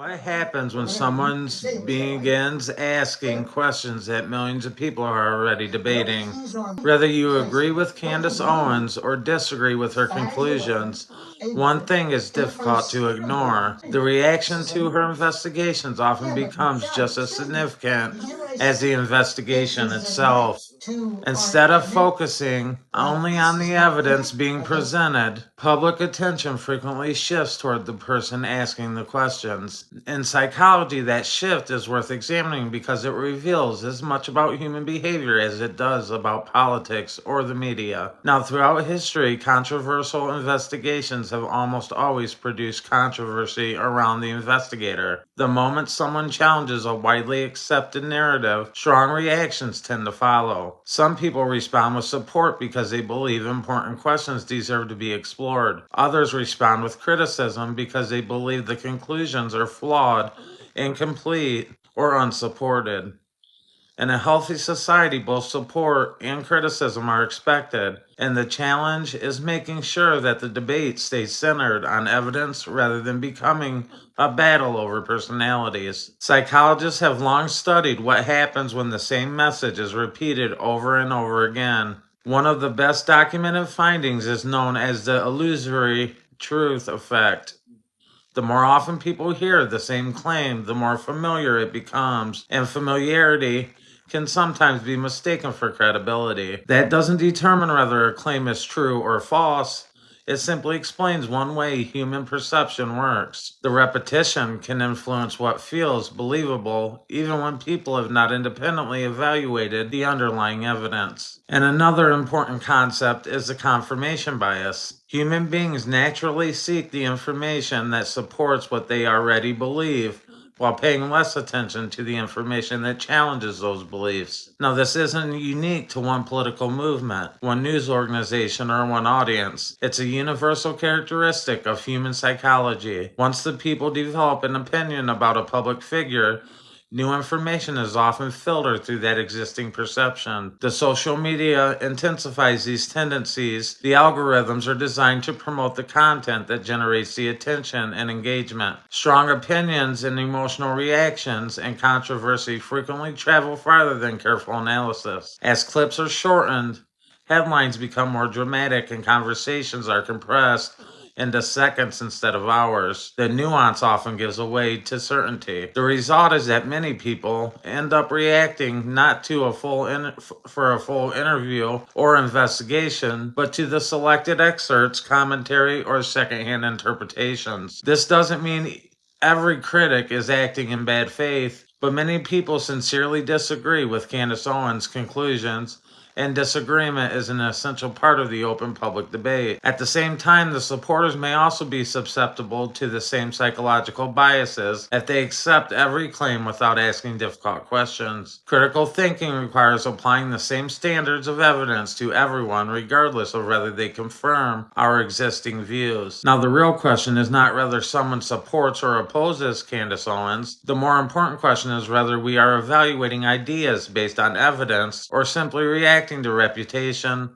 What happens when someone begins asking questions that millions of people are already debating? Whether you agree with Candace Owens or disagree with her conclusions, one thing is difficult to ignore. The reaction to her investigations often becomes just as significant as the investigation itself. Instead of focusing only on the evidence being presented, public attention frequently shifts toward the person asking the questions. In psychology, that shift is worth examining because it reveals as much about human behavior as it does about politics or the media. Now, throughout history, controversial investigations have almost always produced controversy around the investigator. The moment someone challenges a widely accepted narrative, strong reactions tend to follow. Some people respond with support because they believe important questions deserve to be explored. Others respond with criticism because they believe the conclusions are flawed, incomplete, or unsupported. In a healthy society, both support and criticism are expected, and the challenge is making sure that the debate stays centered on evidence rather than becoming a battle over personalities. Psychologists have long studied what happens when the same message is repeated over and over again. One of the best documented findings is known as the illusory truth effect. The more often people hear the same claim, the more familiar it becomes, and familiarity can sometimes be mistaken for credibility. That doesn't determine whether a claim is true or false. It simply explains one way human perception works. The repetition can influence what feels believable, even when people have not independently evaluated the underlying evidence. And another important concept is the confirmation bias. Human beings naturally seek the information that supports what they already believe, while paying less attention to the information that challenges those beliefs. Now, this isn't unique to one political movement, one news organization, or one audience. It's a universal characteristic of human psychology. Once the people develop an opinion about a public figure, new information is often filtered through that existing perception. The social media intensifies these tendencies. The algorithms are designed to promote the content that generates the attention and engagement. Strong opinions and emotional reactions and controversy frequently travel farther than careful analysis. As clips are shortened, headlines become more dramatic and conversations are compressed into seconds instead of hours. The nuance often gives way to certainty. The result is that many people end up reacting not to a full interview or investigation, but to the selected excerpts, commentary, or secondhand interpretations. This doesn't mean every critic is acting in bad faith, but many people sincerely disagree with Candace Owens' conclusions, and disagreement is an essential part of the open public debate. At the same time, the supporters may also be susceptible to the same psychological biases if they accept every claim without asking difficult questions. Critical thinking requires applying the same standards of evidence to everyone, regardless of whether they confirm our existing views. Now, the real question is not whether someone supports or opposes Candace Owens. The more important question is whether we are evaluating ideas based on evidence or simply reacting to repetition,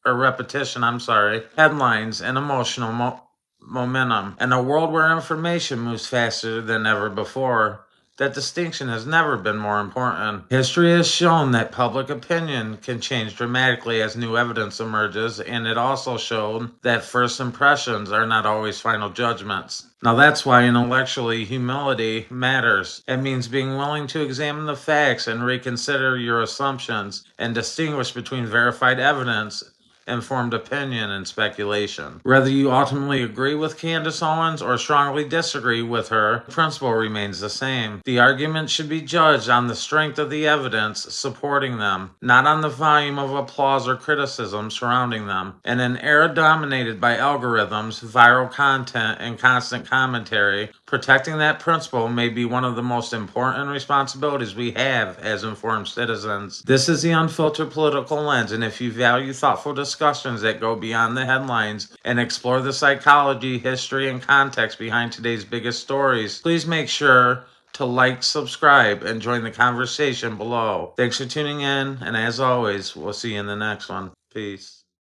headlines, and emotional momentum. In a world where information moves faster than ever before, that distinction has never been more important. History has shown that public opinion can change dramatically as new evidence emerges, and it also showed that first impressions are not always final judgments. Now, that's why intellectually humility matters. It means being willing to examine the facts and reconsider your assumptions and distinguish between verified evidence, informed opinion, and speculation. Whether you ultimately agree with Candace Owens or strongly disagree with her, the principle remains the same. The argument should be judged on the strength of the evidence supporting them, not on the volume of applause or criticism surrounding them. In an era dominated by algorithms, viral content, and constant commentary, protecting that principle may be one of the most important responsibilities we have as informed citizens. This is the Unfiltered Political Lens, and if you value thoughtful discussions that go beyond the headlines and explore the psychology, history, and context behind today's biggest stories, please make sure to like, subscribe, and join the conversation below. Thanks for tuning in, and as always, we'll see you in the next one. Peace.